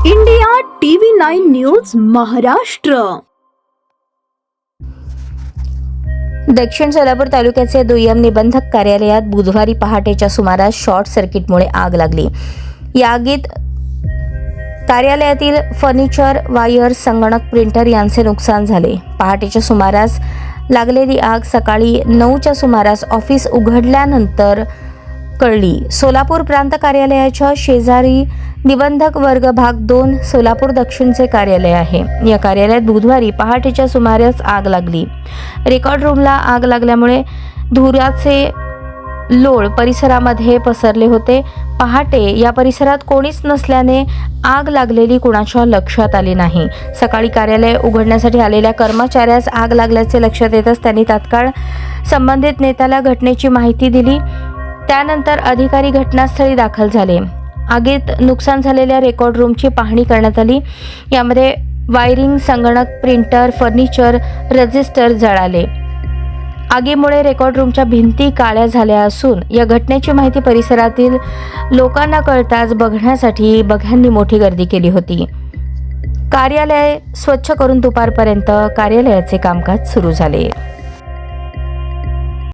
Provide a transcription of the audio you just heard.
India TV 9 news Maharashtra. दक्षिण सोलापूर तालुक्याचे दुय्यम निबंधक कार्यालयात बुधवारी पहाटेच्या सुमारास शॉर्ट सर्किटमुळे आग लागली. या आगीत कार्यालयातील फर्निचर, वायर, संगणक, प्रिंटर यांचे नुकसान झाले. पहाटेच्या सुमारास लागलेली आग सकाळी 9च्या सुमारास ऑफिस उघडल्यानंतर कळली. सोलापूर प्रांत कार्यालयाच्या शेजारी निबंधक वर्ग भाग 2 सोलापूर दक्षिणचे कार्यालय आहे. या कार्यालयात बुधवारी पहाटेच्या सुमारास आग लागली. रेकॉर्ड रूमला आग लागल्यामुळे धुराचे लोळ परिसरामध्ये पसरले होते. पहाटे या परिसरात कोणीच नसल्याने आग लागलेली कुणाच्या लक्षात आली नाही. सकाळी कार्यालय उघडण्यासाठी आलेल्या कर्मचाऱ्यास आग लागल्याचे लक्षात येताच त्यांनी तात्काळ संबंधित नेत्याला घटनेची माहिती दिली. त्यानंतर अधिकारी घटनास्थळी दाखल झाले. आगीत नुकसान झालेल्या रेकॉर्ड रूमची पाहणी करण्यात आली. यामध्ये वायरिंग, संगणक, प्रिंटर, फर्निचर, रजिस्टर जळाले. आगीमुळे रेकॉर्ड रूमच्या भिंती काळ्या झाल्या असून या घटनेची माहिती परिसरातील लोकांना कळताच बघण्यासाठी बघ्यांनी मोठी गर्दी केली होती. कार्यालय स्वच्छ करून दुपारपर्यंत कार्यालयाचे कामकाज सुरू झाले.